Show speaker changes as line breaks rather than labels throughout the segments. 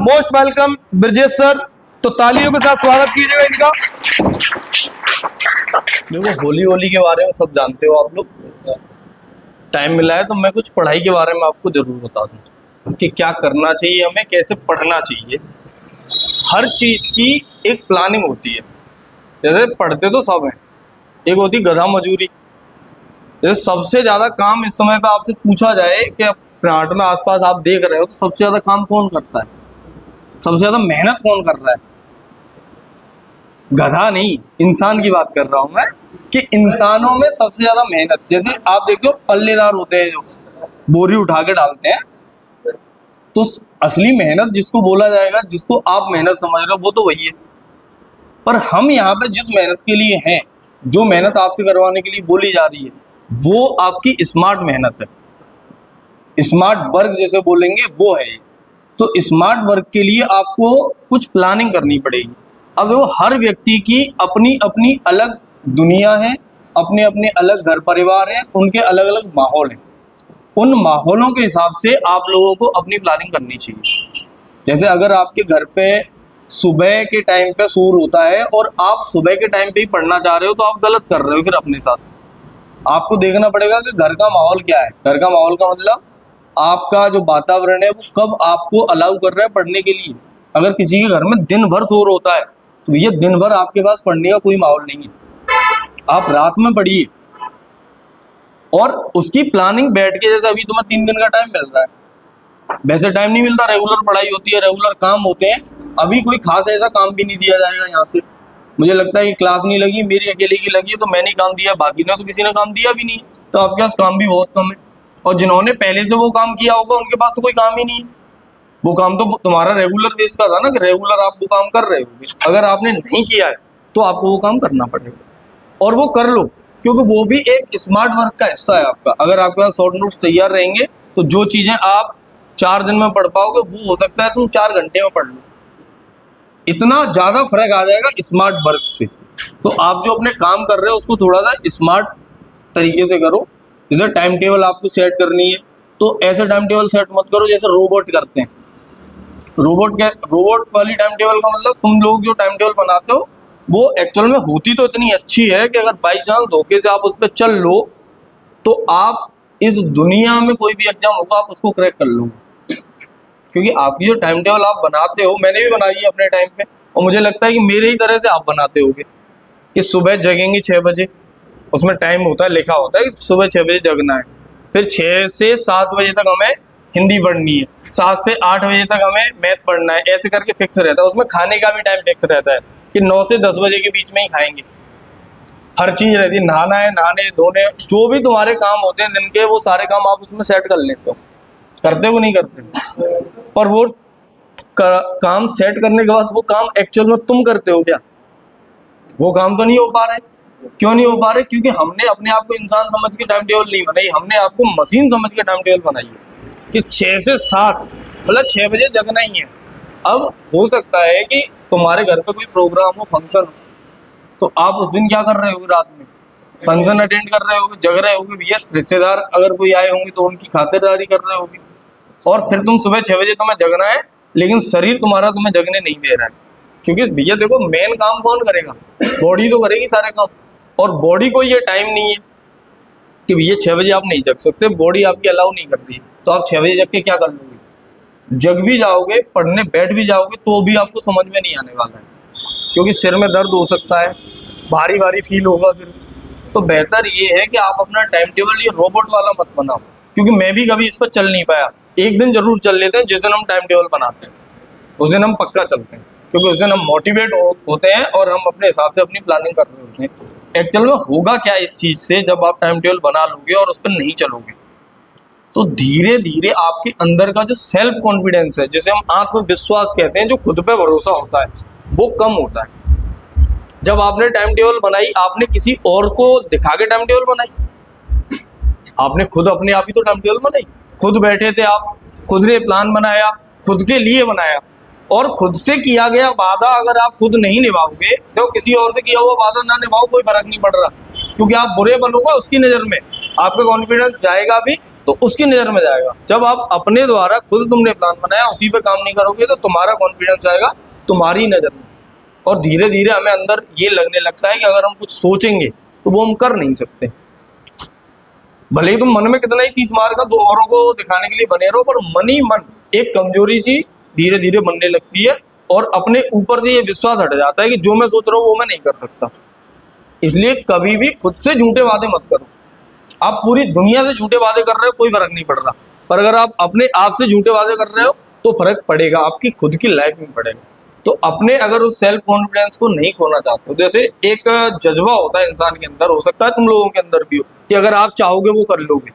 Most welcome Brajesh sir. तो तालियों के साथ स्वागत कीजिएगा इनका।
देखो, होली के बारे में सब जानते हो आप लोग। टाइम मिला है तो मैं कुछ पढ़ाई के बारे में आपको जरूर बता दूं कि क्या करना चाहिए, हमें कैसे पढ़ना चाहिए। हर चीज की एक प्लानिंग होती है। जैसे पढ़ते तो सब हैं, एक होती गधा मजूरी। जैसे सबसे ज्यादा काम इस समय पे आपसे पूछा जाए कि प्लांट में आसपास आप देख रहे हो तो सबसे ज्यादा काम कौन करता है, सबसे ज्यादा मेहनत कौन कर रहा है? गधा नहीं, इंसान की बात कर रहा हूं मैं कि इंसानों में सबसे ज्यादा मेहनत। जैसे आप देखो पल्लेदार होते हैं जो बोरी उठा के डालते हैं, तो असली मेहनत जिसको बोला जाएगा, जिसको आप मेहनत समझ रहे हो, वो तो वही है। पर हम यहाँ पे जिस मेहनत के लिए हैं, जो मेहनत आपसे करवाने के लिए बोली जा रही है, वो आपकी स्मार्ट मेहनत है। स्मार्ट वर्क जैसे बोलेंगे वो है ये। तो स्मार्ट वर्क के लिए आपको कुछ प्लानिंग करनी पड़ेगी। अब वो हर व्यक्ति की अपनी अपनी अलग दुनिया है, अपने अपने अलग घर परिवार है, उनके अलग अलग माहौल हैं। उन माहौलों के हिसाब से आप लोगों को अपनी प्लानिंग करनी चाहिए। जैसे अगर आपके घर पे सुबह के टाइम पे शोर होता है और आप सुबह के टाइम पे ही पढ़ना चाह रहे हो, तो आप गलत कर रहे हो। फिर अपने साथ आपको देखना पड़ेगा कि घर का माहौल क्या है। घर का माहौल का मतलब आपका जो वातावरण है वो कब आपको अलाउ कर रहा है पढ़ने के लिए। अगर किसी के घर में दिन भर शोर होता है तो भैया दिन भर आपके पास पढ़ने का कोई माहौल नहीं है। आप रात में पढ़िए और उसकी प्लानिंग बैठ के, जैसे अभी तुम्हें 3 दिन का टाइम मिल रहा है, वैसे टाइम नहीं मिलता। रेगुलर पढ़ाई होती है, रेगुलर काम होते हैं। अभी कोई खास ऐसा काम भी नहीं दिया जाएगा यहाँ से। मुझे लगता है कि क्लास नहीं लगी, मेरी अकेले की लगी है तो मैंने काम दिया, बाकी ने तो किसी ने काम दिया भी नहीं। तो आपके पास काम भी बहुत कम है। और जिन्होंने पहले से वो काम किया होगा उनके पास तो कोई काम ही नहीं है। वो काम तो तुम्हारा रेगुलर बेस का था ना, कि रेगुलर आप वो काम कर रहे हो। अगर आपने नहीं किया है तो आपको वो काम करना पड़ेगा और वो कर लो, क्योंकि वो भी एक स्मार्ट वर्क का हिस्सा है आपका। अगर आपके पास शॉर्ट नोट्स तैयार रहेंगे तो जो चीजें आप 4 दिन में पढ़ पाओगे, वो हो सकता है तुम 4 घंटे में पढ़ लो। इतना ज्यादा फर्क आ जाएगा स्मार्ट वर्क से। तो आप जो अपने काम कर रहे हो उसको थोड़ा सा स्मार्ट तरीके से करो। जैसे टाइम टेबल आपको सेट करनी है तो ऐसे टाइम टेबल सेट मत करो जैसे रोबोट करते हैं। रोबोट वाली टाइम टेबल का मतलब, तुम लोग जो टाइम टेबल बनाते हो वो एक्चुअल में होती तो इतनी अच्छी है कि अगर बाई चांस धोखे से आप उस पर चल लो तो आप इस दुनिया में कोई भी एग्जाम होगा आप उसको क्रैक कर लोगे। क्योंकि आपकी जो टाइम टेबल आप बनाते हो, मैंने भी बनाई है अपने टाइम पे, और मुझे लगता है कि मेरे ही तरह से आप बनाते होगे कि सुबह जगेंगे 6 बजे। उसमें टाइम होता है, लिखा होता है कि सुबह 6 बजे जगना है। फिर 6 से 7 बजे तक हमें हिंदी पढ़नी है, 7 से 8 बजे तक हमें मैथ पढ़ना है। ऐसे करके फिक्स रहता है। उसमें खाने का भी टाइम फिक्स रहता है कि 9 से 10 बजे के बीच में ही खाएंगे। हर चीज रहती है, नहाना है, नहाने धोने, जो भी तुम्हारे काम होते हैं दिन के, वो सारे काम आप उसमें सेट कर लेते हो। करते हो नहीं करते? पर वो काम सेट करने के बाद वो काम एक्चुअल में तुम करते हो क्या? वो काम तो नहीं हो पा रहे। क्यों नहीं हो पा रहे? क्योंकि हमने अपने आप को इंसान समझ के टाइम टेबल नहीं बनाई, हमने आपको मशीन समझ के टाइम टेबल बनाई है कि 6 से 7 मतलब 6 बजे जगना ही है। अब हो सकता है कि तुम्हारे घर पे कोई प्रोग्राम हो, फंक्शन हो, तो आप उस दिन क्या कर रहे हो? रात में फंक्शन अटेंड कर रहे होगे, जग रहे होगे भैया। रिश्तेदार अगर कोई आए होंगे तो उनकी खातिरदारी कर रहे होगे, और फिर तुम सुबह 6 बजे तुम्हें जगना है, लेकिन शरीर तुम्हारा तुम्हें जगने नहीं दे रहा है। क्योंकि भैया देखो, मेन काम कौन करेगा? बॉडी तो करेगी सारे काम। और बॉडी को ये टाइम नहीं है कि भैया 6 बजे आप नहीं जग सकते, बॉडी आपकी अलाउ नहीं कर रही है। तो आप 6 बजे जग के क्या कर लोगे? जग भी जाओगे, पढ़ने बैठ भी जाओगे, तो भी आपको समझ में नहीं आने वाला है, क्योंकि सिर में दर्द हो सकता है, भारी भारी फील होगा सिर। तो बेहतर ये है कि आप अपना टाइम टेबल ये रोबोट वाला मत बनाओ। क्योंकि मैं भी कभी इस पर चल नहीं पाया। एक दिन जरूर चल लेते हैं जिस दिन हम टाइम टेबल बनाते हैं, उस दिन हम पक्का चलते हैं, क्योंकि उस दिन हम मोटिवेट होते हैं और हम अपने हिसाब से अपनी प्लानिंग कर रहे होते हैं। एक्चुअल में होगा क्या इस चीज से, जब आप टाइम टेबल बना लोगे और उस पर नहीं चलोगे, तो धीरे धीरे आपके अंदर का जो सेल्फ कॉन्फिडेंस है, जिसे हम आत्मविश्वास कहते हैं, जो खुद पे भरोसा होता है, वो कम होता है। जब आपने टाइम टेबल बनाई, आपने किसी और को दिखा के टाइम टेबल बनाई? आपने खुद अपने आप ही तो टाइम टेबल बनाई। खुद बैठे थे आप, खुद ने प्लान बनाया, खुद के लिए बनाया, और खुद से किया गया वादा अगर आप खुद नहीं निभाओगे, तो किसी और से किया हुआ वादा ना निभाओ, कोई फर्क नहीं पड़ रहा। क्योंकि आप बुरे बनोगे उसकी नजर में, आपका कॉन्फिडेंस जाएगा भी, तो उसकी नजर में जाएगा। जब आप अपने द्वारा खुद तुमने प्लान बनाया उसी पे काम नहीं करोगे तो तुम्हारा कॉन्फिडेंस आएगा तुम्हारी नजर में, और धीरे धीरे हमें अंदर ये लगने लगता है कि अगर हम कुछ सोचेंगे तो वो हम कर नहीं सकते। भले ही तुम मन में कितना ही 30 मार का दो औरों को दिखाने के लिए बने रहो, पर मन ही मन एक कमजोरी सी धीरे धीरे बनने लगती है और अपने ऊपर से ये विश्वास हट जाता है कि जो मैं सोच रहा हूँ वो मैं नहीं कर सकता। इसलिए कभी भी खुद से झूठे वादे मत करो। आप पूरी दुनिया से झूठे वादे कर रहे हो कोई फर्क नहीं पड़ रहा, पर अगर आप अपने आप से झूठे वादे कर रहे हो तो फर्क पड़ेगा, आपकी खुद की लाइफ में पड़ेगा। तो अपने अगर उस सेल्फ कॉन्फिडेंस को नहीं खोना चाहते हो, जैसे एक जज्बा होता है इंसान के अंदर, हो सकता है तुम लोगों के अंदर भी हो कि अगर आप चाहोगे वो कर लोगे,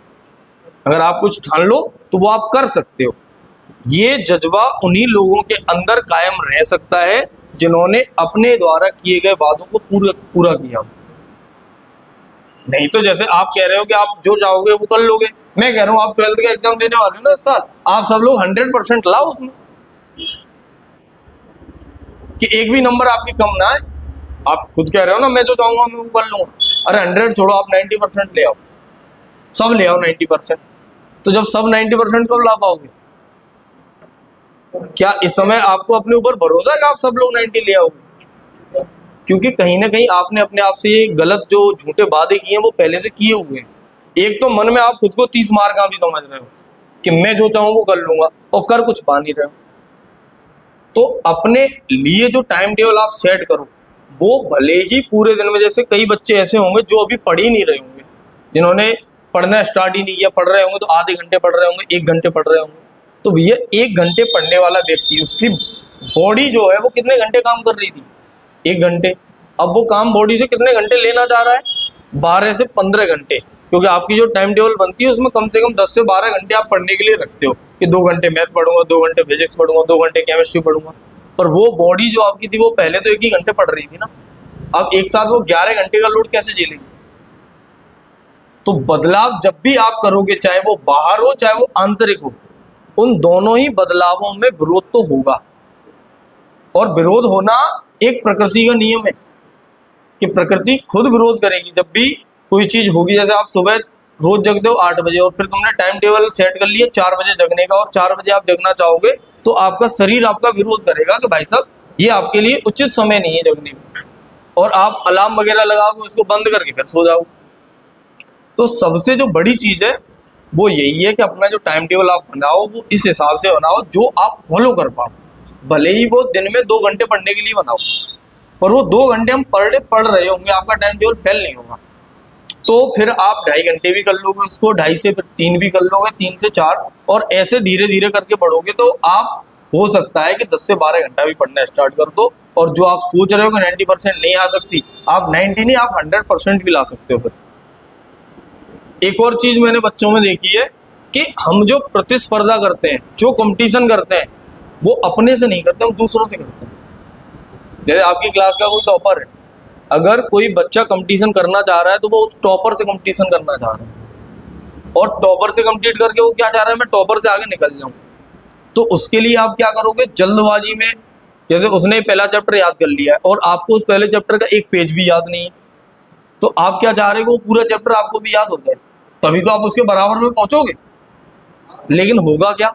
अगर आप कुछ ठान लो तो वो आप कर सकते हो। ये जज्बा उन्हीं लोगों के अंदर कायम रह सकता है जिन्होंने अपने द्वारा किए गए वादों को पूरा किया। नहीं तो जैसे आप कह रहे हो कि आप जो चाहोगे वो कर लोगे, मैं कह रहा हूँ आप 12th का एग्जाम देने वाले हो ना इस साल, आप सब लोग 100% लाओ उसमें, कि एक भी नंबर आपकी कम ना है। आप खुद कह रहे हो ना मैं जो चाहूंगा मैं वो कर लूंगा, अरे 100 छोड़ो, आप 90% ले आओ, सब ले आओ 90%। तो जब सब 90% कब ला पाओगे? क्या इस समय आपको अपने ऊपर भरोसा है कि आप सब लोग 90 ले आओगे? क्योंकि कहीं ना कहीं आपने अपने आप से ये गलत जो झूठे वादे किए हैं वो पहले से किए हुए हैं। एक तो मन में आप खुद को 30 मार का भी समझ रहे हो कि मैं जो चाहूँ वो कर लूंगा, और कर कुछ पा नहीं रहे हो। तो अपने लिए जो टाइम टेबल आप सेट करो वो भले ही पूरे दिन में, जैसे कई बच्चे ऐसे होंगे जो अभी पढ़ ही नहीं रहे होंगे, जिन्होंने पढ़ना स्टार्ट ही नहीं किया, पढ़ रहे होंगे तो आधे घंटे पढ़ रहे होंगे, 1 घंटे पढ़ रहे होंगे। तो भैया 1 घंटे पढ़ने वाला व्यक्ति, उसकी बॉडी जो है वो कितने घंटे काम कर रही थी? 1 घंटे। अब वो काम बॉडी से कितने घंटे लेना चाह रहा है? 12 से 15 घंटे, क्योंकि आपकी जो टाइम टेबल बनती है उसमें कम से कम 10 से 12 घंटे आप पढ़ने के लिए रखते हो कि 2 घंटे मैथ पढ़ूंगा, 2 घंटे फिजिक्स पढ़ूंगा, 2 घंटे केमिस्ट्री पढ़ूंगा। पर वो बॉडी जो आपकी थी वो पहले तो 1 ही घंटे पढ़ रही थी ना, अब एक साथ वो 11 घंटे का लोड कैसे झेलेगी? तो बदलाव जब भी आप करोगे, चाहे वो बाहर हो चाहे वो आंतरिक हो, उन दोनों ही बदलावों में विरोध तो होगा। और विरोध होना एक प्रकृति का नियम है कि प्रकृति खुद विरोध करेगी जब भी कोई चीज होगी। जैसे आप सुबह रोज जगते हो 8 बजे और फिर तुमने टाइम टेबल सेट कर लिया 4 बजे जगने का, और 4 बजे आप जगना चाहोगे तो आपका शरीर आपका विरोध करेगा कि भाई साहब ये आपके लिए उचित समय नहीं है जगने में, और आप अलार्म वगैरह लगाओगे उसको बंद करके फिर सो जाओ। तो सबसे जो बड़ी चीज है वो यही है कि अपना जो टाइम टेबल आप बनाओ वो इस हिसाब से बनाओ जो आप फॉलो कर पाओ। भले ही वो दिन में 2 घंटे पढ़ने के लिए बनाओ, पर वो 2 घंटे हम पर डे पढ़ रहे होंगे, आपका टाइम टेबल फेल नहीं होगा। तो फिर आप 2.5 घंटे भी कर लोगे उसको, 2.5 से फिर 3 भी कर लोगे, 3 से 4, और ऐसे धीरे धीरे करके पढ़ोगे तो आप हो सकता है कि 10 से 12 घंटा भी पढ़ना स्टार्ट कर दो। और जो आप सोच रहे हो कि 90% नहीं आ सकती, आप 90 नहीं, आप 100% भी ला सकते हो। फिर एक और चीज मैंने बच्चों में देखी है कि हम जो प्रतिस्पर्धा करते हैं, जो कंपटीशन करते हैं, वो अपने से नहीं करते, हम दूसरों से करते हैं। जैसे आपकी क्लास का कोई टॉपर है, अगर कोई बच्चा कंपटीशन करना चाह रहा है तो वो उस टॉपर से कंपटीशन करना चाह रहा है, और टॉपर से कंपीट करके वो क्या चाह रहा है, मैं टॉपर से आगे निकल जाऊं। तो उसके लिए आप क्या करोगे, जल्दबाजी में, जैसे उसने पहला चैप्टर याद कर लिया है और आपको उस पहले चैप्टर का एक पेज भी याद नहीं है, तो आप क्या चाह रहे हो, वो पूरा चैप्टर आपको भी याद हो जाए, तभी तो आप उसके बराबर में पहुंचोगे। लेकिन होगा क्या,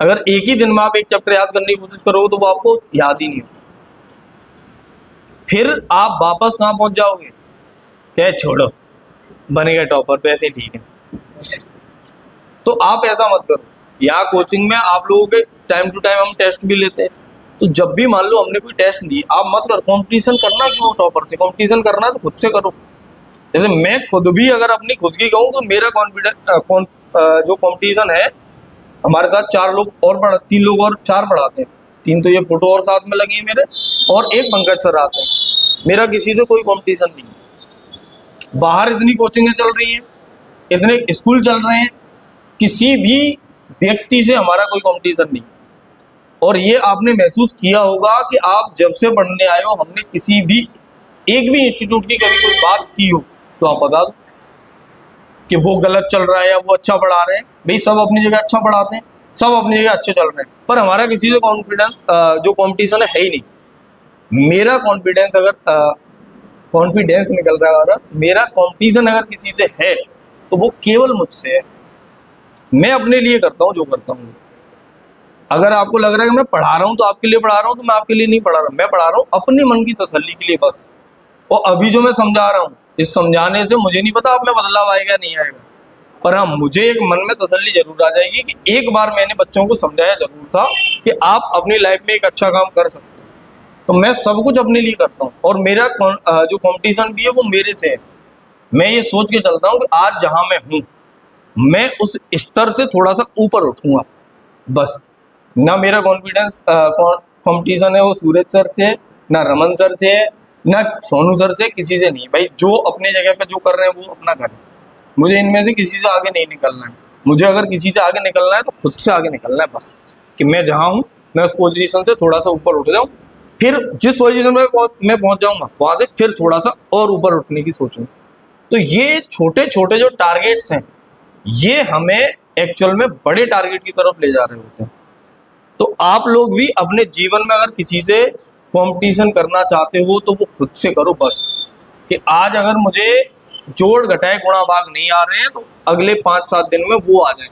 अगर एक ही दिन में आप एक चैप्टर याद करने की कोशिश करोगे तो वो आपको याद ही नहीं होगा। फिर आप वापस कहाँ पहुंच जाओगे, क्या छोड़ो बनेगा टॉपर पे, ऐसे ठीक है। तो आप ऐसा मत करो। यहाँ कोचिंग में आप लोगों के टाइम टू टाइम हम टेस्ट भी लेते हैं, तो जब भी मान लो हमने कोई टेस्ट ली, आप मत करो कंपटीशन करना क्यों टॉपर से, कंपटीशन करना तो खुद से करो। जैसे मैं खुद भी अगर अपनी खुद की कहूँ तो मेरा कॉन्फिडेंस जो कंपटीशन है, हमारे साथ 4 लोग और 3 लोग और 4 पढ़ाते हैं, 3 तो ये फोटो और साथ में लगी है मेरे, और एक पंकज सर आते हैं। मेरा किसी से कोई कंपटीशन नहीं है। बाहर इतनी कोचिंगें चल रही हैं, इतने स्कूल चल रहे हैं, किसी भी व्यक्ति से हमारा कोई कंपटीशन नहीं। और ये आपने महसूस किया होगा कि आप जब से पढ़ने आए हो, हमने किसी भी एक भी इंस्टीट्यूट की कभी कोई बात की हो तो आप बता दो कि वो गलत चल रहा है या वो अच्छा पढ़ा रहे हैं। भाई सब अपनी जगह अच्छा पढ़ाते हैं, सब अपनी जगह अच्छे चल रहे हैं, पर हमारा किसी से कॉन्फिडेंस जो कंपटीशन है ही नहीं। मेरा कॉन्फिडेंस अगर कॉन्फिडेंस निकल रहा है, मेरा कंपटीशन अगर किसी से है तो वो केवल मुझसे है। मैं अपने लिए करता हूँ जो करता हूँ। अगर आपको लग रहा है कि मैं पढ़ा रहा हूँ तो आपके लिए पढ़ा रहा हूँ, तो मैं आपके लिए नहीं पढ़ा रहा हूँ, मैं पढ़ा रहा हूँ अपने मन की तसल्ली के लिए बस। और अभी जो मैं समझा रहा हूँ, इस समझाने से मुझे नहीं पता आप में बदलाव आएगा नहीं आएगा, पर हाँ मुझे एक मन में तसल्ली जरूर आ जाएगी कि एक बार मैंने बच्चों को समझाया जरूर था कि आप अपनी लाइफ में एक अच्छा काम कर सकते हो। तो मैं सब कुछ अपने लिए करता हूँ, और मेरा जो कंपटीशन भी है वो मेरे से है। मैं ये सोच के चलता हूँ कि आज जहां मैं हूँ, मैं उस स्तर से थोड़ा सा ऊपर उठूंगा बस। ना मेरा कॉन्फिडेंस कंपटीशन है वो सूरज सर से है, ना रमन सर से है, ना सोनू सर से, किसी से नहीं। भाई जो अपने जगह पे जो कर रहे हैं वो अपना करें, मुझे इनमें से किसी से आगे नहीं निकलना है। मुझे अगर किसी से आगे निकलना है तो खुद से आगे निकलना है बस, कि मैं जहाँ हूँ मैं उस पोजीशन से थोड़ा सा ऊपर उठ जाऊँ, फिर जिस पोजीशन में मैं पहुंच जाऊंगा वहां से फिर थोड़ा सा और ऊपर उठने की सोचूंगा। तो ये छोटे छोटे जो टारगेट्स हैं, ये हमें एक्चुअल में बड़े टारगेट की तरफ ले जा रहे होते हैं। तो आप लोग भी अपने जीवन में अगर किसी से कंपटीशन करना चाहते हो तो वो खुद से करो बस, कि आज अगर मुझे जोड़ घटाए गुणा भाग नहीं आ रहे हैं तो अगले 5-7 दिन में वो आ जाए,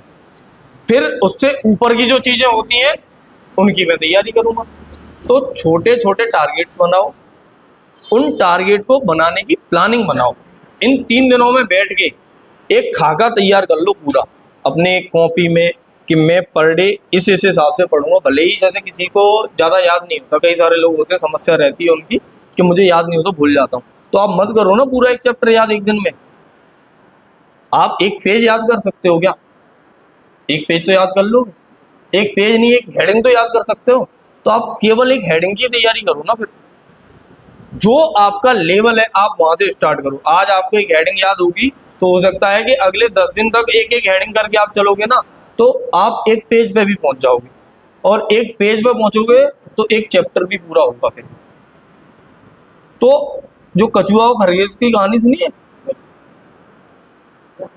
फिर उससे ऊपर की जो चीजें होती हैं उनकी मैं तैयारी करूंगा। तो छोटे छोटे टारगेट्स बनाओ, उन टारगेट को बनाने की प्लानिंग बनाओ। इन 3 दिनों में बैठ के एक खाका तैयार कर लो पूरा अपने कॉपी में, कि मैं पर डे इस हिसाब से पढ़ूंगा। भले ही जैसे किसी को ज़्यादा याद नहीं होता, कई सारे लोग होते हैं समस्या रहती है उनकी कि मुझे याद नहीं होता भूल जाता हूँ, तो आप मत करो ना पूरा एक चैप्टर याद एक दिन में। आप एक पेज याद कर सकते हो क्या? एक पेज तो याद कर लो। एक पेज नहीं, एक हेडिंग तो याद कर सकते हो। तो आप केवल एक हेडिंग की तैयारी करो ना, फिर जो आपका लेवल है आप वहां से स्टार्ट करो। आज आपको एक हेडिंग याद होगी तो हो सकता है कि अगले 10 दिन तक एक एक हेडिंग करके आप चलोगे ना, तो आप एक पेज पे भी पहुंच जाओगे, और एक पेज पे पहुंचोगे तो एक चैप्टर भी पूरा होगा फिर। तो जो कछुआ और खरगोश की कहानी सुनी है,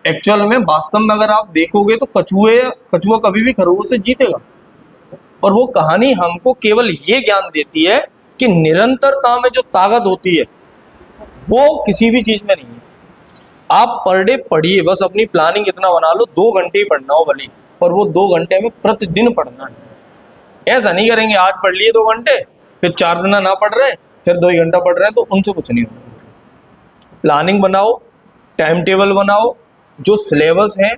एक्चुअल में वास्तव में अगर आप देखोगे तो कछुआ कभी भी खरगोश से जीतेगा। और वो कहानी हमको केवल ये ज्ञान देती है कि निरंतरता में जो ताकत होती है वो किसी भी चीज में नहीं है। आप पर डे पढ़िए, बस अपनी प्लानिंग इतना बना लो 2 घंटे ही पढ़ना हो भले, पर वो 2 घंटे में प्रतिदिन पढ़ना है। ऐसा नहीं करेंगे आज पढ़ लिए 2 घंटे, फिर 4 दिन ना पढ़ रहे, फिर 2 ही घंटा पढ़ रहे हैं, तो उनसे कुछ नहीं होगा। प्लानिंग बनाओ, टाइम टेबल बनाओ, जो सिलेबस है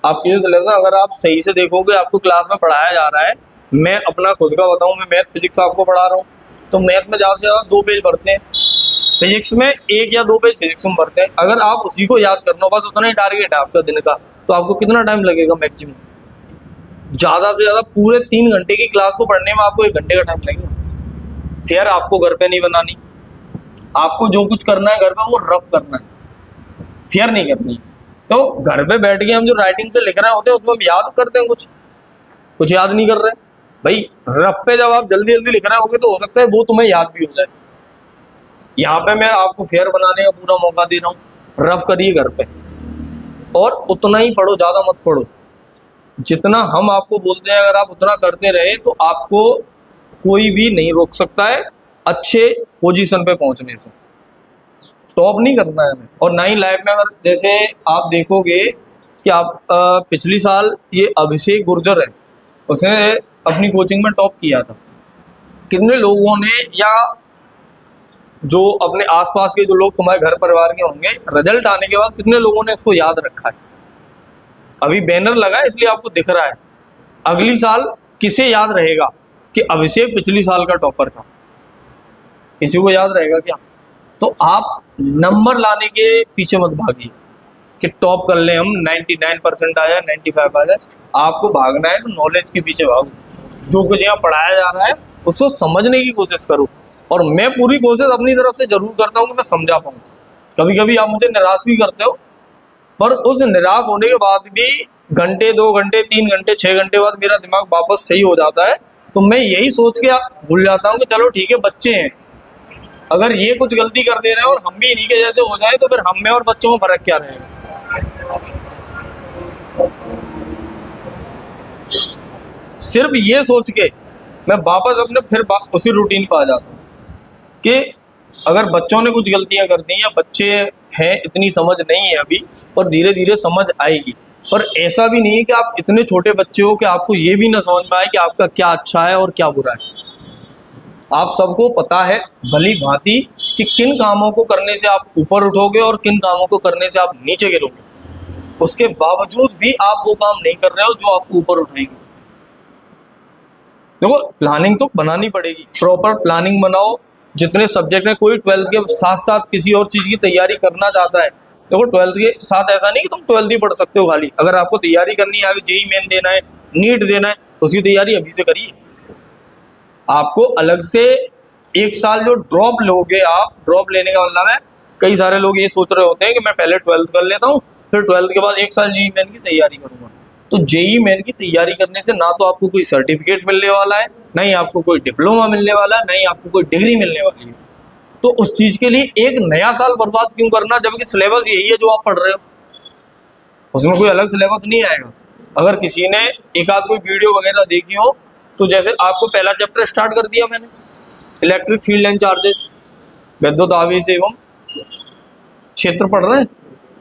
आपके, जो सिलेबस अगर आप सही से देखोगे आपको क्लास में पढ़ाया जा रहा है। मैं अपना खुद का बताऊं, मैं मैथ फिजिक्स आपको पढ़ा रहा हूँ, तो मैथ में ज़्यादा से ज़्यादा 2 पेज भरते हैं, फिजिक्स में 1 या 2 पेज फिजिक्स में भरते हैं। अगर आप उसी को याद करना, बस उतना ही टारगेट है आपका दिन का, तो आपको कितना टाइम लगेगा मैक्सिमम? ज़्यादा से ज़्यादा पूरे 3 घंटे की क्लास को पढ़ने में आपको 1 घंटे का टाइम लगेगा। फिर आपको घर पे नहीं बनानी, आपको जो कुछ करना है घर पे वो रफ करना है, फेयर नहीं करनी। तो घर पे बैठ के हम जो राइटिंग से लिख रहे होते हैं उसमें हम याद करते हैं, कुछ याद नहीं कर रहे भाई। रफ पे जब आप जल्दी जल्दी लिख रहे होगे तो हो सकता है वो तुम्हें याद भी हो जाए। यहाँ पे मैं आपको फेयर बनाने का पूरा मौका दे रहा हूँ। रफ करिए घर पे, और उतना ही पढ़ो, ज़्यादा मत पढ़ो। जितना हम आपको बोलते हैं अगर आप उतना करते रहे तो आपको कोई भी नहीं रोक सकता है अच्छे पोजीशन पे पहुंचने से। टॉप नहीं करना है हमें, और ना ही लाइफ में। अगर जैसे आप देखोगे कि आप पिछली साल ये अभिषेक गुर्जर है, उसने अपनी कोचिंग में टॉप किया था। कितने लोगों ने, या जो अपने आसपास के जो लोग तुम्हारे घर परिवार के होंगे, रिजल्ट आने के बाद कितने लोगों ने इसको याद रखा है? अभी बैनर लगा है इसलिए आपको दिख रहा है। अगली साल किसे याद रहेगा कि अभिषेक पिछली साल का टॉपर था? किसी को याद रहेगा क्या? तो आप नंबर लाने के पीछे मत भागिए कि टॉप कर ले हम, 99% आ जाए, 95 आ जाए। आपको भागना है तो नॉलेज के पीछे भागो। जो कुछ यहाँ पढ़ाया जा रहा है उसको समझने की कोशिश करो, और मैं पूरी कोशिश अपनी तरफ से जरूर करता हूँ कि मैं समझा पाऊँ। कभी कभी आप मुझे निराश भी करते हो, पर उस निराश होने के बाद भी घंटे, 2 घंटे, 3 घंटे, 6 घंटे बाद मेरा दिमाग वापस सही हो जाता है। तो मैं यही सोच के भूल जाता हूँ कि चलो ठीक है, बच्चे हैं, अगर ये कुछ गलती कर दे रहे हैं और हम भी इन्हीं के जैसे हो जाए तो फिर हम में और बच्चों में फर्क क्या रहेगा? सिर्फ ये सोच के मैं वापस अपने फिर उसी रूटीन पर आ जाता हूँ कि अगर बच्चों ने कुछ गलतियां कर दी, या बच्चे हैं इतनी समझ नहीं है अभी, और धीरे धीरे समझ आएगी, पर ऐसा भी नहीं है कि आप इतने छोटे बच्चे हो कि आपको ये भी ना समझ में आए कि आपका क्या अच्छा है और क्या बुरा है। आप सबको पता है भली भांति कि किन कामों को करने से आप ऊपर उठोगे और किन कामों को करने से आप नीचे गिरोगे। उसके बावजूद भी आप वो काम नहीं कर रहे हो जो आपको ऊपर उठाएंगे। देखो, प्लानिंग तो बनानी पड़ेगी, प्रॉपर प्लानिंग बनाओ। जितने सब्जेक्ट है, कोई 12th के साथ साथ किसी और चीज की तैयारी करना चाहता है, देखो 12th के साथ ऐसा नहीं कि तुम 12th ही पढ़ सकते हो खाली। अगर आपको तैयारी करनी है, आगे जेईई मेन देना है, नीट देना है, उसकी तैयारी अभी से करिए। आपको अलग से एक साल जो ड्रॉप लोगे, आप ड्रॉप लेने का मतलब है, कई सारे लोग ये सोच रहे होते हैं कि मैं पहले 12th कर लेता हूँ, फिर 12th के बाद एक साल जेईई मेन की तैयारी करूंगा। तो जेईई मेन की तैयारी करने से ना तो आपको कोई सर्टिफिकेट मिलने वाला है, ना ही आपको कोई डिप्लोमा मिलने वाला है, ना ही आपको कोई डिग्री मिलने वाली है। तो उस चीज के लिए एक नया साल बर्बाद क्यों करना, जबकि सिलेबस यही है जो आप पढ़ रहे हो। उसमें कोई अलग सिलेबस नहीं आएगा। अगर किसी ने एक आध कोई वीडियो वगैरह देखी हो, तो जैसे आपको पहला चैप्टर स्टार्ट कर दिया मैंने, इलेक्ट्रिक फील्ड एंड चार्जेस, विद्युत आवेश एवं क्षेत्र पढ़ रहे हैं,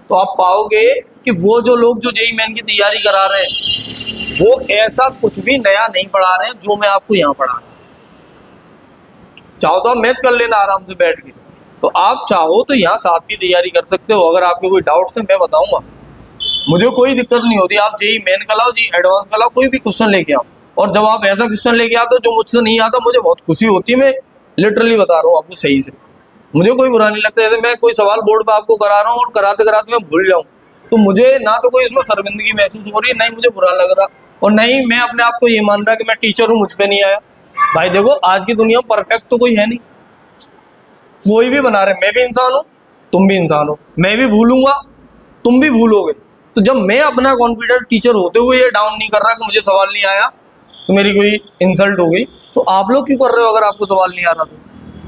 तो आप पाओगे कि वो जो लोग जो जेईई मेन की तैयारी करा रहे हैं, वो ऐसा कुछ भी नया नहीं पढ़ा रहे हैं जो मैं आपको यहाँ पढ़ा रहा हूँ। चाहो तो आप मैथ कर लेना आराम से बैठ के, तो आप चाहो तो यहाँ साथ भी तैयारी कर सकते हो। अगर आपके कोई डाउट्स है मैं बताऊंगा, मुझे कोई दिक्कत नहीं होती। आप जेईई मेन का लाओ, जेईई एडवांस का लाओ, कोई भी क्वेश्चन लेके आओ। और जब आप ऐसा क्वेश्चन लेके आते हो जो मुझसे नहीं आता, मुझे बहुत खुशी होती है। मैं लिटरली बता रहा हूँ आपको सही से, मुझे कोई बुरा नहीं लगता। जैसे मैं कोई सवाल बोर्ड पे आपको करा रहा हूँ और कराते कराते मैं भूल जाऊँ, तो मुझे ना तो कोई इसमें शर्मिंदगी महसूस हो रही है, ना ही मुझे बुरा लग रहा, और ना ही मैं अपने आप को ये मान रहा कि मैं टीचर हूँ, मुझ पे नहीं आया। भाई देखो, आज की दुनिया में परफेक्ट तो कोई है नहीं, कोई भी बना रहे। मैं भी इंसान हूँ, तुम भी इंसान हो, मैं भी भूलूंगा, तुम भी भूलोगे। तो जब मैं अपना कॉन्फिडेंस टीचर होते हुए ये डाउन नहीं कर रहा कि मुझे सवाल नहीं आया तो मेरी कोई इंसल्ट हो गई, तो आप लोग क्यों कर रहे हो? अगर आपको सवाल नहीं आ रहा तो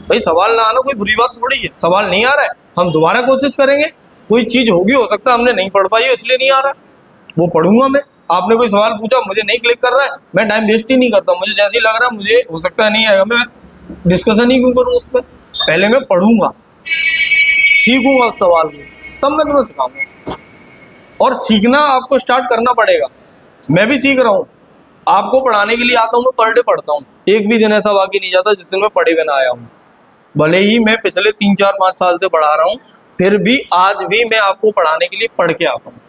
भाई, सवाल ना आना कोई बुरी बात थोड़ी है। सवाल नहीं आ रहा है, हम दोबारा कोशिश करेंगे। कोई चीज होगी, हो सकता है हमने नहीं पढ़ पाई इसलिए नहीं आ रहा, वो पढ़ूंगा मैं। आपने कोई सवाल पूछा, मुझे नहीं क्लिक कर रहा है, मैं टाइम वेस्ट ही नहीं करता। मुझे जैसे ही लग रहा है मुझे हो सकता है नहीं आएगा, मैं डिस्कशन ही क्यों करूँ उस पर। पहले मैं पढ़ूंगा, सीखूंगा उस सवाल को, तब मैं तुम्हें सिखाऊंगा। और सीखना आपको स्टार्ट करना पड़ेगा। मैं भी सीख रहा हूँ, आपको पढ़ाने के लिए आता हूँ, मैं पर डे पढ़ता हूँ। एक भी दिन ऐसा बाकी नहीं जाता जिस दिन मैं पढ़े बिना आया हूँ। भले ही मैं पिछले 3, 4, 5 साल से पढ़ा रहा हूँ, फिर भी आज भी मैं आपको पढ़ाने के लिए पढ़ के आता हूँ।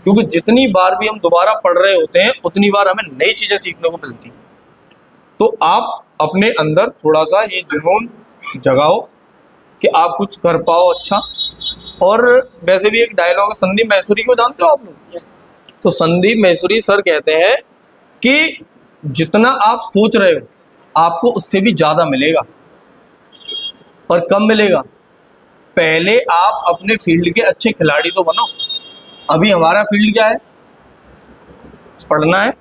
क्योंकि जितनी बार भी हम दोबारा पढ़ रहे होते हैं, उतनी बार हमें नई चीजें सीखने को मिलती हैं। तो आप अपने अंदर थोड़ा सा ये जुनून जगाओ कि आप कुछ कर पाओ अच्छा। और वैसे भी एक डायलॉग है संदीप मैसूरी को, जानते हो आप लोग? तो संदीप मैसूरी सर कहते हैं कि जितना आप सोच रहे हो आपको उससे भी ज्यादा मिलेगा, पर कम मिलेगा। पहले आप अपने फील्ड के अच्छे खिलाड़ी तो बनो। अभी हमारा फील्ड क्या है? पढ़ना है,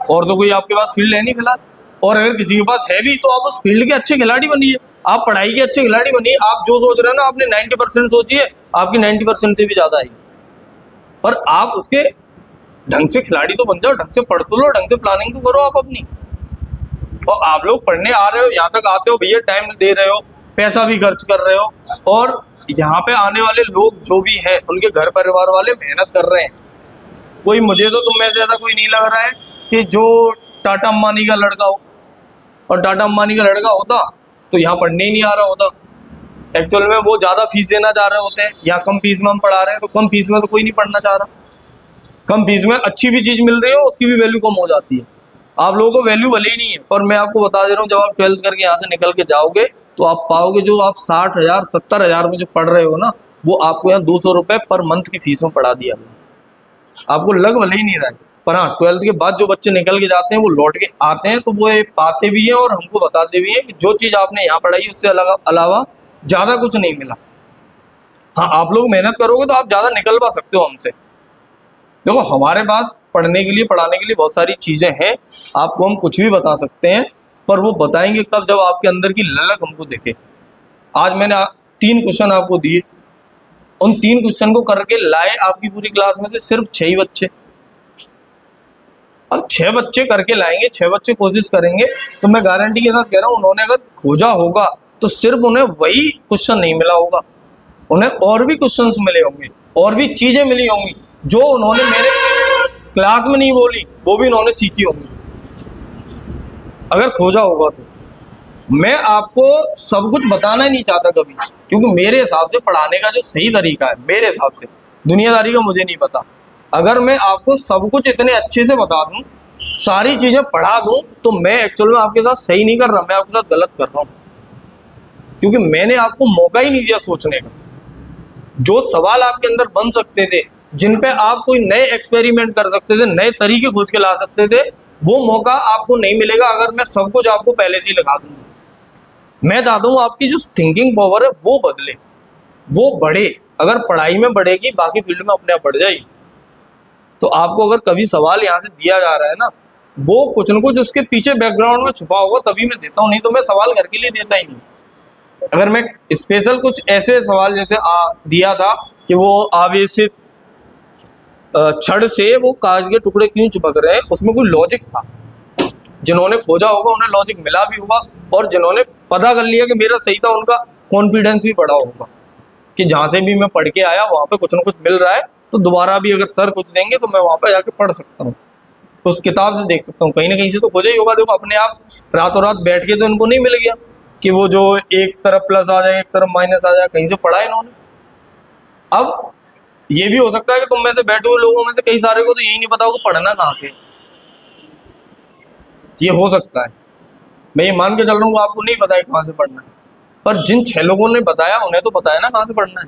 और तो कोई आपके पास फील्ड है नहीं फिलहाल। और अगर किसी के पास है भी, तो आप उस फील्ड के अच्छे खिलाड़ी बनिए, आप पढ़ाई के अच्छे खिलाड़ी बनिए। आप जो सोच रहे हो ना, आपने 90% सोचिए, आपकी 90% से भी ज्यादा आएगी। पर आप उसके ढंग से खिलाड़ी तो बन जाओ, ढंग से पढ़ तो लो, ढंग से प्लानिंग तो करो आप अपनी। और आप लोग पढ़ने आ रहे हो, यहाँ तक आते हो भैया, टाइम दे रहे हो, पैसा भी खर्च कर रहे हो, और यहाँ पे आने वाले लोग जो भी हैं उनके घर परिवार वाले मेहनत कर रहे हैं। कोई, मुझे तो तुम में से ऐसा कोई नहीं लग रहा है कि जो टाटा अंबानी का लड़का हो, और टाटा अंबानी का लड़का होता तो यहाँ पढ़ने ही नहीं आ रहा होता। एक्चुअल में वो ज़्यादा फीस देना चाह रहे होते हैं, यहाँ कम फीस में हम पढ़ा रहे हैं, तो कम फीस में तो कोई नहीं पढ़ना चाह रहा। कम फीस में अच्छी भी चीज़ मिल रही हो, उसकी भी वैल्यू कम हो जाती है। आप लोगों को वैल्यू भले ही नहीं है, पर मैं आपको बता दे रहा हूँ, जब आप 12th करके यहाँ से निकल के जाओगे तो आप पाओगे जो आप 60,000 70,000 में जो पढ़ रहे हो ना, वो आपको यहाँ 200 रुपये पर मंथ की फीस में पढ़ा दिया गया। आपको लग भले ही नहीं रहा है, पर हाँ 12th के बाद जो बच्चे निकल के जाते हैं वो लौट के आते हैं, तो वो ये पाते भी हैं और हमको बताते भी हैं कि जो चीज़ आपने यहाँ पढ़ाई उससे अलावा ज़्यादा कुछ नहीं मिला। हाँ, आप लोग मेहनत करोगे तो आप ज़्यादा निकलवा सकते हो हमसे। देखो, हमारे पास पढ़ने के लिए, पढ़ाने के लिए बहुत सारी चीज़ें हैं, आपको हम कुछ भी बता सकते हैं, पर वो बताएंगे कब? जब आपके अंदर की ललक हमको दिखे। आज मैंने 3 क्वेश्चन आपको दिए, उन 3 क्वेश्चन को करके लाए आपकी पूरी क्लास में से सिर्फ 6 ही बच्चे। अब 6 बच्चे करके लाएंगे, 6 बच्चे कोशिश करेंगे, तो मैं गारंटी के साथ कह रहा हूँ, उन्होंने अगर खोजा होगा तो सिर्फ उन्हें वही क्वेश्चन नहीं मिला होगा, उन्हें और भी क्वेश्चंस मिले होंगे, और भी चीजें मिली होंगी जो उन्होंने मेरे क्लास में नहीं बोली वो भी उन्होंने सीखी होंगी अगर खोजा होगा तो। मैं आपको सब कुछ बताना ही नहीं चाहता कभी, क्योंकि मेरे हिसाब से पढ़ाने का जो सही तरीका है, मेरे हिसाब से, दुनियादारी का मुझे नहीं पता, अगर मैं आपको सब कुछ इतने अच्छे से बता दूं, सारी चीजें पढ़ा दूं, तो मैं एक्चुअल में आपके साथ सही नहीं कर रहा, मैं आपके साथ गलत कर रहा हूं, क्योंकि मैंने आपको मौका ही नहीं दिया सोचने का। जो सवाल आपके अंदर बन सकते थे, जिन पे आप कोई नए एक्सपेरिमेंट कर सकते थे, नए तरीके खोज के ला सकते थे, वो मौका आपको नहीं मिलेगा अगर मैं सब कुछ आपको पहले से ही लगा दूंगा। मैं चाहता हूँ आपकी जो थिंकिंग पावर है वो बदले, वो बढ़े। अगर पढ़ाई में बढ़ेगी, बाकी फील्ड में अपने आप बढ़ जाएगी। तो आपको अगर कभी सवाल यहाँ से दिया जा रहा है ना, वो कुछ न कुछ उसके पीछे बैकग्राउंड में छुपा होगा, तभी मैं देता हूँ, नहीं तो मैं सवाल घर के लिए देता ही नहीं। अगर मैं स्पेशल कुछ ऐसे सवाल जैसे दिया था कि वो आवेशित छड़ से वो कागज के टुकड़े क्यों चिपक रहे हैं, उसमें कोई लॉजिक था, जिन्होंने खोजा होगा उन्हें लॉजिक मिला भी होगा, और जिन्होंने पता कर लिया कि मेरा सही था, उनका कॉन्फिडेंस भी बढ़ा होगा कि जहाँ से भी मैं पढ़ के आया वहाँ पे कुछ ना कुछ मिल रहा है, तो दोबारा भी अगर सर कुछ देंगे तो मैं वहाँ पे जाके पढ़ सकता हूँ, तो उस किताब से देख सकता हूँ, कहीं ना कहीं से तो खोजा ही होगा। देखो अपने आप रातों रात बैठ के तो इनको नहीं मिल गया कि वो जो एक तरफ प्लस आ जाए एक तरफ माइनस आ जाए, कहीं से पढ़ा इन्होंने। अब ये भी हो सकता है कि तुम में से बैठे हुए लोगों में से कई सारे को तो यही नहीं पता होगा पढ़ना कहाँ से, ये हो सकता है। मैं ये मान के चल रहा हूँ आपको नहीं पता है कहाँ से पढ़ना है, पर जिन 6 लोगों ने बताया उन्हें तो पता है ना कहाँ से पढ़ना है।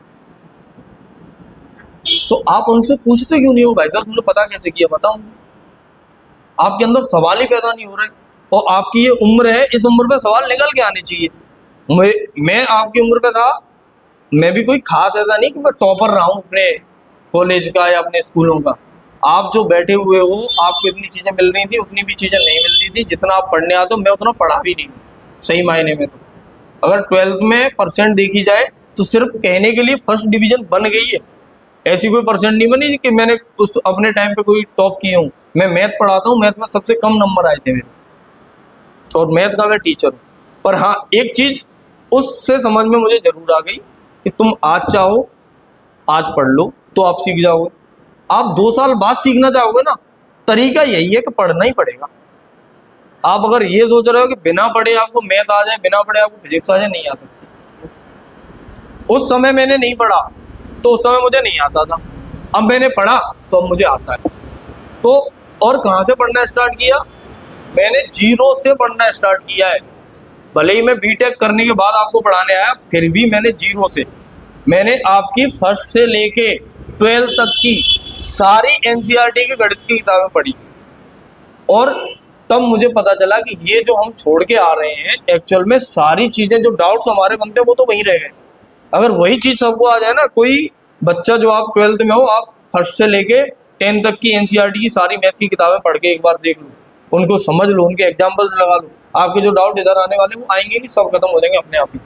तो आप उनसे पूछते क्यों नहीं हो भाई साहब तुमने पता कैसे किया, बताओ। आपके अंदर सवाल ही पैदा नहीं हो रहे, और आपकी ये उम्र है, इस उम्र पे सवाल निकल के आने चाहिए। मैं आपकी उम्र पे था, मैं भी कोई खास ऐसा नहीं कि मैं टॉपर रहा हूँ अपने कॉलेज का या अपने स्कूलों का। आप जो बैठे हुए हो, आपको इतनी चीजें मिल रही थी, उतनी भी चीजें नहीं मिल रही थी। जितना आप पढ़ने आते हो मैं उतना पढ़ा भी नहीं सही मायने में। तो अगर 12th में परसेंट देखी जाए तो सिर्फ कहने के लिए फर्स्ट डिवीजन बन गई है, ऐसी कोई परसेंट नहीं बनी कि मैंने उस अपने टाइम पे कोई टॉप किया हूँ। मैं मैथ पढ़ाता हूँ, मैथ में सबसे कम नंबर आए थे मेरे, और मैथ का मैं टीचर हूँ। पर हाँ, एक चीज उससे समझ में मुझे जरूर आ गई कि तुम आज चाहो आज पढ़ लो तो आप सीख जाओगे, आप 2 साल बाद सीखना चाहोगे ना, तरीका यही है कि पढ़ना ही पड़ेगा। आप अगर ये सोच रहे हो कि बिना पढ़े आपको मैथ आ जाए, बिना पढ़े आपको फिजिक्स आ जाए, नहीं आ सकती। उस समय मैंने नहीं पढ़ा तो उस समय मुझे नहीं आता था, अब मैंने पढ़ा तो अब मुझे आता है। तो और कहाँ से पढ़ना स्टार्ट किया, मैंने 0 से पढ़ना स्टार्ट किया है। भले ही मैं बीटेक करने के बाद आपको पढ़ाने आया, फिर भी मैंने 0 से, मैंने आपकी फर्स्ट से लेके 12 तक की सारी एनसीईआरटी की गणित की किताबें पढ़ी, और तब मुझे पता चला कि ये जो हम छोड़ के आ रहे हैं एक्चुअल में सारी चीजें, जो डाउट्स हमारे बनते हैं वो तो वहीं रह गए। अगर वही चीज सबको आ जाए ना, कोई बच्चा जो आप 12th में हो, आप फर्स्ट से लेके 10 तक की एनसीईआरटी की सारी मैथ की किताबें पढ़ के एक बार देख लो, उनको समझ लो, उनके एग्जाम्पल्स लगा लो, आपके जो डाउट इधर आने वाले वो आएंगे नहीं, सब खत्म हो जाएंगे अपने आप ही।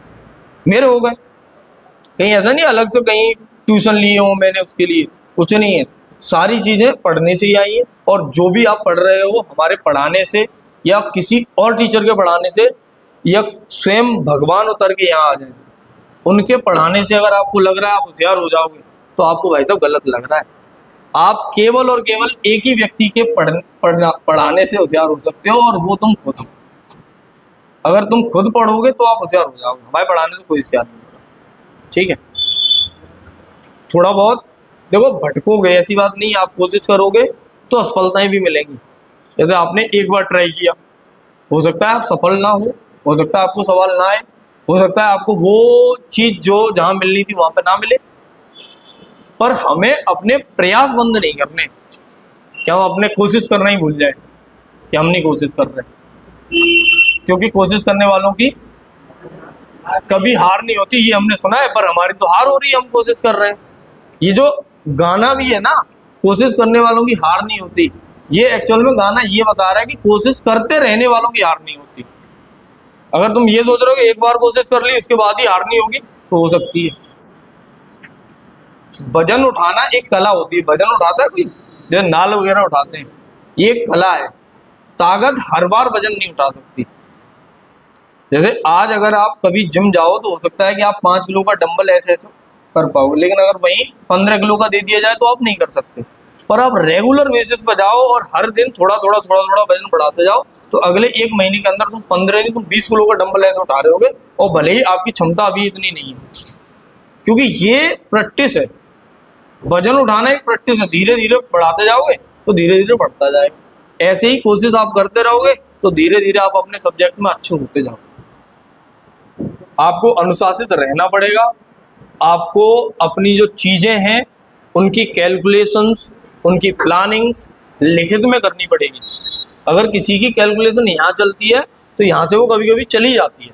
मेरे हो गए, कहीं ऐसा नहीं अलग से कहीं ट्यूशन लिए हो मैंने उसके लिए, कुछ नहीं है, सारी चीजें पढ़ने से ही आई है। और जो भी आप पढ़ रहे हो हमारे पढ़ाने से, या किसी और टीचर के पढ़ाने से, या स्वयं भगवान उतर के यहाँ आ जाए उनके पढ़ाने से, अगर आपको लग रहा है आप होशियार हो जाओगे, तो आपको भाई साहब गलत लग रहा है। आप केवल और केवल एक ही व्यक्ति के पढ़ाने से होशियार हो सकते हो, और वो तुम खुद हो। अगर तुम खुद पढ़ोगे तो आप होशियार हो जाओगे, हमारे पढ़ाने से कोई होशियार नहीं होगा। ठीक है, थोड़ा बहुत देखो भटकोगे, ऐसी बात नहीं, आप कोशिश करोगे तो असफलताएं भी मिलेंगी। जैसे आपने एक बार ट्राई किया, हो सकता है आप सफल ना हो सकता है आपको सवाल ना आए, हो सकता है आपको वो चीज जो जहां मिलनी थी वहां पे ना मिले, पर हमें अपने प्रयास बंद नहीं करने, क्या हम अपने कोशिश करना ही भूल जाए कि हम नहीं कोशिश कर रहे, क्योंकि कोशिश करने वालों की कभी हार नहीं होती, ये हमने सुना है, पर हमारी तो हार हो रही है, हम कोशिश कर रहे हैं। ये जो गाना भी है ना, कोशिश करने वालों की हार नहीं होती, ये एक्चुअल में गाना ये बता रहा है कि कोशिश करते रहने वालों की हार नहीं होती। अगर तुम ये सोच रहे हो कि एक बार कोशिश कर ली इसके बाद ही हार नहीं होगी, तो हो सकती है। वजन उठाना एक कला होती है, वजन उठाता है कोई, जैसे नाल वगैरह उठाते हैं, ये एक कला है। ताकत हर बार वजन नहीं उठा सकती। जैसे आज अगर आप कभी जिम जाओ तो हो सकता है कि आप 5 किलो का डंबल ऐसे ऐसे कर पाओगे, लेकिन अगर वहीं 15 किलो का दे दिया जाए तो आप नहीं कर सकते। पर आप रेगुलर बेसिस पर जाओ और हर दिन थोड़ा थोड़ा वजन बढ़ाते जाओ, तो अगले 1 महीने के अंदर तुम 15 नहीं तुम 20 किलो का डंबल ऐसे उठा रहे होगे, और भले ही आपकी क्षमता अभी इतनी नहीं है, क्योंकि ये प्रैक्टिस है। वजन उठाना एक प्रैक्टिस है, धीरे धीरे बढ़ाते जाओगे तो धीरे धीरे बढ़ता जाएगा। ऐसे ही कोशिश आप करते रहोगे तो धीरे धीरे आप अपने सब्जेक्ट में अच्छे होते जाओगे। आपको अनुशासित रहना पड़ेगा, आपको अपनी जो चीजें हैं उनकी कैलकुलेशंस, उनकी प्लानिंग्स लिखित में करनी पड़ेगी। अगर किसी की कैलकुलेशन यहाँ चलती है तो यहाँ से वो कभी कभी चली जाती है,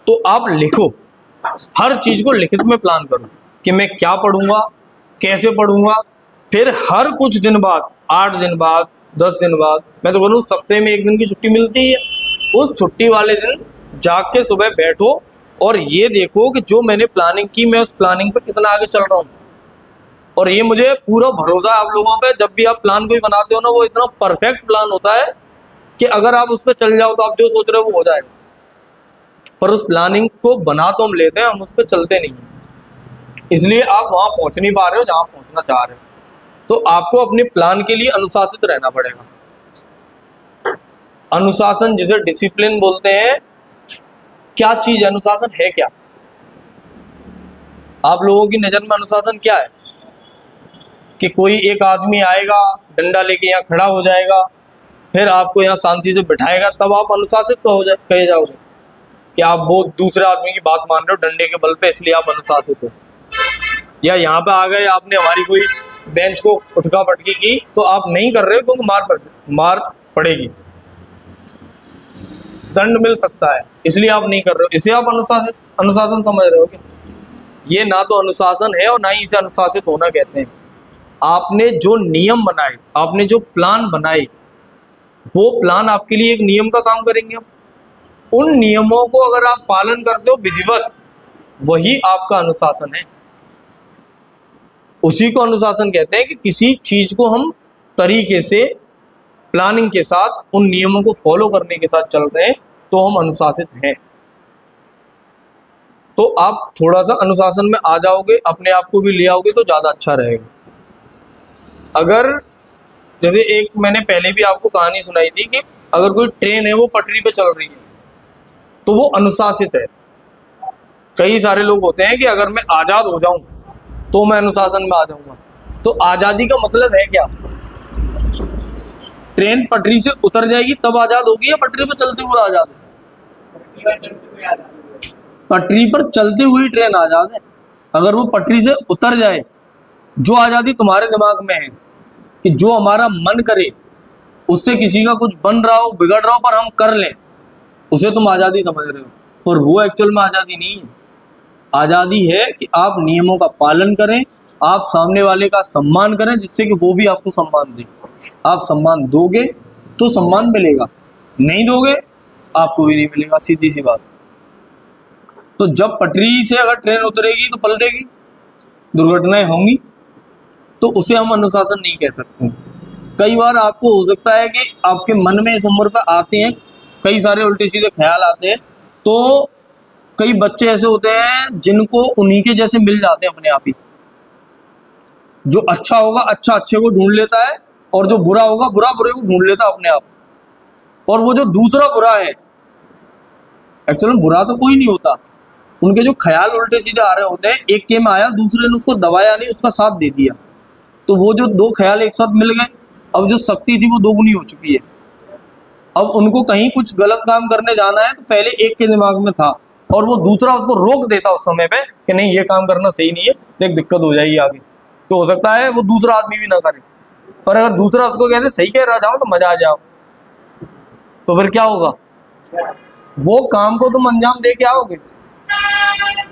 तो आप लिखो, हर चीज को लिखित में प्लान करो कि मैं क्या पढ़ूंगा, कैसे पढ़ूंगा। फिर हर कुछ दिन बाद, 8 दिन बाद, 10 दिन बाद, मैं तो बोलूँ सप्ताह में 1 दिन की छुट्टी मिलती है, उस छुट्टी वाले दिन जाग के सुबह बैठो और ये देखो कि जो मैंने प्लानिंग की मैं उस प्लानिंग पे कितना आगे चल रहा हूँ। और ये मुझे पूरा भरोसा है आप लोगों पे, जब भी आप प्लान कोई बनाते हो ना, वो इतना परफेक्ट प्लान होता है कि अगर आप उस पर चल जाओ तो आप जो सोच रहे हो वो हो जाएगा। पर उस प्लानिंग को बना तो हम लेते हैं, हम उस पर चलते नहीं हैं, इसलिए आप वहां पहुंच नहीं पा रहे हो जहां पहुंचना चाह रहे हो। तो आपको अपने प्लान के लिए अनुशासित रहना पड़ेगा। अनुशासन जिसे डिसिप्लिन बोलते हैं, क्या चीज है अनुशासन, है क्या? आप लोगों की नजर में अनुशासन क्या है? कि कोई एक आदमी आएगा, डंडा लेके यहाँ खड़ा हो जाएगा, फिर आपको यहाँ शांति से बिठाएगा, तब आप अनुशासित तो हो कहे जाओगे कि आप वो दूसरे आदमी की बात मान रहे हो डंडे के बल पे, इसलिए आप अनुशासित हो। या यहाँ पे आ गए, आपने हमारी कोई बेंच को उठका पटकी की तो आप नहीं कर रहे हो क्योंकि मार पड़ेगी, दंड मिल सकता है, इसलिए आप नहीं कर रहे हो, इसे आप अनुशासन समझ रहे हो क्या? ये ना तो अनुशासन है और ना ही इसे अनुशासित होना कहते हैं। आपने जो नियम बनाए, आपने जो प्लान बनाए, वो प्लान आपके लिए एक नियम का काम करेंगे। उन नियमों को अगर आप पालन करते हो विधिवत, वही आपका अनुशासन है। उसी को अनुशासन कहते हैं कि किसी चीज को हम तरीके से, प्लानिंग के साथ, उन नियमों को फॉलो करने के साथ चल रहे हैं तो हम अनुशासित हैं। तो आप थोड़ा सा अनुशासन में आ जाओगे, अपने आप को भी ले आओगे तो ज्यादा अच्छा रहेगा। अगर जैसे एक मैंने पहले भी आपको कहानी सुनाई थी कि अगर कोई ट्रेन है वो पटरी पे चल रही है तो वो अनुशासित है। कई सारे लोग होते हैं कि अगर मैं आजाद हो जाऊं तो मैं अनुशासन में आ जाऊंगा। तो आजादी का मतलब है क्या? ट्रेन पटरी से उतर जाएगी तब आजाद होगी या पटरी पर चलते हुए आजाद है? पटरी पर चलते हुए ट्रेन आजाद है। अगर वो पटरी से उतर जाए, जो आजादी तुम्हारे दिमाग में है कि जो हमारा मन करे, उससे किसी का कुछ बन रहा हो, बिगड़ रहा हो, पर हम कर लें, उसे तुम आजादी समझ रहे हो। और वो एक्चुअल में आजादी नहीं है। आजादी है कि आप नियमों का पालन करें, आप सामने वाले का सम्मान करें, जिससे कि वो भी आपको सम्मान दे। आप सम्मान दोगे तो सम्मान मिलेगा, नहीं दोगे आपको भी नहीं मिलेगा, सीधी सी बात। तो जब पटरी से अगर ट्रेन उतरेगी तो पलटेगी, दुर्घटनाएं होंगी, तो उसे हम अनुशासन नहीं कह सकते। कई बार आपको हो सकता है कि आपके मन में इस उम्र पर आते हैं कई सारे उल्टे सीधे ख्याल आते हैं, तो कई बच्चे ऐसे होते हैं जिनको उन्हीं के जैसे मिल जाते हैं अपने आप ही। जो अच्छा होगा अच्छा अच्छे को ढूंढ लेता है, और जो बुरा होगा बुरा बुरे को ढूंढ लेता है अपने आप। और वो जो दूसरा बुरा है, एक्चुअली बुरा तो कोई नहीं होता, उनके जो ख्याल उल्टे सीधे आ रहे होते हैं, एक के में आया, दूसरे ने उसको दबाया नहीं, उसका साथ दे दिया, तो वो जो 2 ख्याल एक साथ मिल गए, अब जो शक्ति थी वो दोगुनी हो चुकी है। अब उनको कहीं कुछ गलत काम करने जाना है तो पहले एक के दिमाग में था, और वो दूसरा उसको रोक देता उस समय पे कि नहीं ये काम करना सही नहीं है, देख दिक्कत हो जाएगी आगे। तो हो सकता है वो दूसरा आदमी भी ना करे, पर अगर दूसरा उसको कहते सही कह रहा जाओ तो मजा आ जाओ, तो फिर क्या होगा? वो काम को तुम अंजाम दे के आओगे,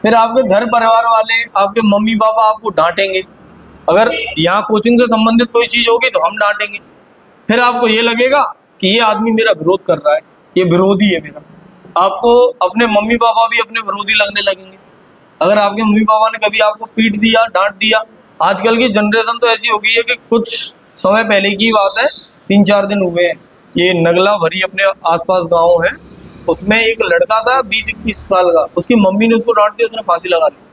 फिर आपके घर परिवार वाले, आपके मम्मी पापा आपको डांटेंगे। अगर यहाँ कोचिंग से संबंधित कोई चीज होगी तो हम डांटेंगे, फिर आपको ये लगेगा कि ये आदमी मेरा विरोध कर रहा है, ये विरोधी है मेरा। आपको अपने मम्मी पापा भी अपने विरोधी लगने लगेंगे। अगर आपके मम्मी पापा ने कभी आपको पीट दिया, डांट दिया, आजकल की जनरेशन तो ऐसी हो गई है कि कुछ समय पहले की बात है, 3-4 दिन हुए हैं, ये नगला भरी अपने आसपास गांव है, उसमें एक लड़का था 20-21 साल का, उसकी मम्मी ने उसको डांट दिया, उसने फांसी लगा दी।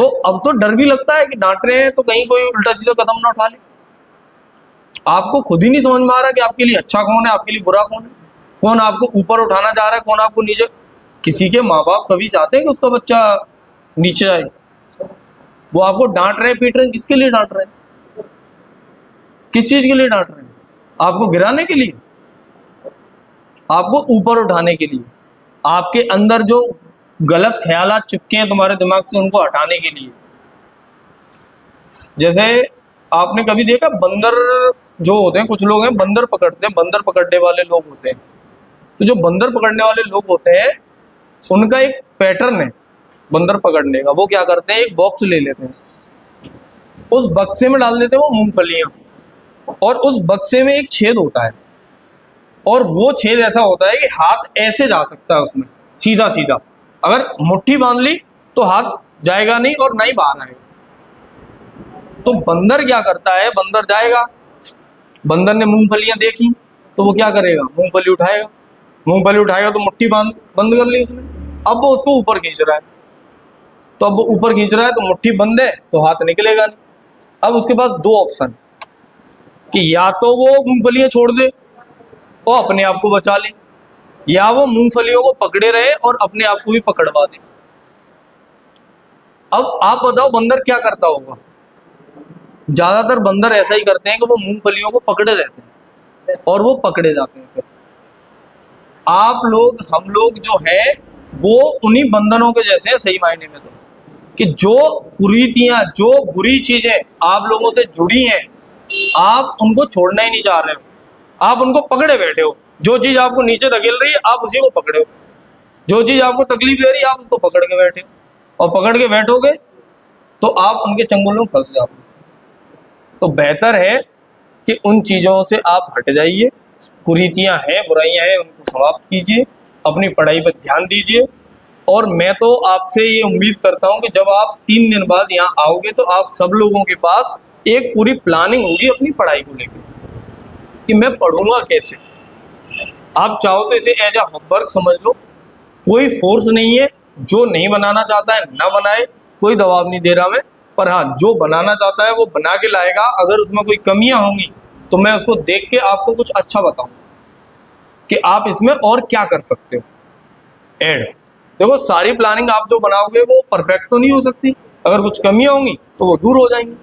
तो अब तो डर भी लगता है कि डांट रहे हैं तो कहीं कोई उल्टा सीधा कदम ना उठा ले। आपको खुद ही नहीं समझ में आ रहा कि आपके लिए अच्छा कौन है, आपके लिए बुरा कौन है, कौन आपको ऊपर उठाना चाह रहा है, कौन आपको नीचे। किसी के माँ बाप कभी चाहते हैं कि उसका बच्चा नीचे आए? वो आपको डांट रहे हैं, पीट रहे हैं, किसके लिए डांट रहे हैं? किस चीज के लिए डांट रहे हैं? आपको गिराने के लिए, आपको ऊपर उठाने के लिए, आपके अंदर जो गलत ख्यालात चिपके हैं तुम्हारे दिमाग से उनको हटाने के लिए। जैसे आपने कभी देखा बंदर जो होते हैं, कुछ लोग हैं बंदर पकड़ते हैं, बंदर पकड़ने वाले लोग होते हैं। तो जो बंदर पकड़ने वाले लोग होते हैं उनका एक पैटर्न है बंदर पकड़ने का। वो क्या करते हैं, एक बॉक्स ले लेते हैं, उस बक्से में डाल देते हैं वो मूंगफलियां, और उस बक्से में एक छेद होता है, और वो छेद ऐसा होता है कि हाथ ऐसे जा सकता है उसमें सीधा सीधा। अगर मुट्ठी बांध ली तो हाथ जाएगा नहीं और ना ही बाहर आएगा। तो बंदर क्या करता है, बंदर जाएगा, बंदर ने मूंगफलियां देखी तो वो क्या करेगा, मूंगफली उठाएगा, मूंगफली उठाएगा तो मुट्ठी बंद कर ली उसने। अब वो उसको ऊपर खींच रहा है, तो अब वो ऊपर खींच रहा है तो मुट्ठी बंद है तो हाथ निकलेगा नहीं। अब उसके पास दो ऑप्शन कि या तो वो मूंगफलियां छोड़ दे और अपने आप को बचा ले, या वो मूंगफलियों को पकड़े रहे और अपने आप को भी पकड़वा दे। अब आप बताओ बंदर क्या करता होगा? ज्यादातर बंदर ऐसा ही करते हैं कि वो मूंगफलियों को पकड़े रहते हैं और वो पकड़े जाते हैं। फिर आप लोग, हम लोग जो है वो उन्हीं बंधनों के जैसे हैं सही मायने में, तो कि जो कुरीतियां, जो बुरी चीजें आप लोगों से जुड़ी हैं, आप उनको छोड़ना ही नहीं चाह रहे हो, आप उनको पकड़े बैठे हो। जो चीज आपको नीचे धकेल रही है आप उसी को पकड़े हो, जो चीज आपको तकलीफ दे रही है आप उसको पकड़ के बैठे हो, और पकड़ के बैठोगे तो आप उनके चंगुल में फंस जाओगे। तो बेहतर है कि उन चीजों से आप हट जाइए। कुरीतियां हैं, बुराइयां हैं, उनको समाप्त कीजिए, अपनी पढ़ाई पर ध्यान दीजिए। और मैं तो आपसे ये उम्मीद करता हूं कि जब आप 3 दिन बाद यहाँ आओगे तो आप सब लोगों के पास एक पूरी प्लानिंग होगी अपनी पढ़ाई को लेकर कि मैं पढ़ूंगा कैसे। आप चाहो तो इसे एज अ होमवर्क समझ लो, कोई फोर्स नहीं है, जो नहीं बनाना चाहता है ना बनाए, कोई दबाव नहीं दे रहा मैं। पर हाँ, जो बनाना चाहता है वो बना के लाएगा। अगर उसमें कोई कमियां होंगी तो मैं उसको देख के आपको कुछ अच्छा बताऊंगा कि आप इसमें और क्या कर सकते हो ऐड। देखो, सारी प्लानिंग आप जो बनाओगे वो परफेक्ट तो नहीं हो सकती, अगर कुछ कमियां होंगी तो वो दूर हो जाएंगी।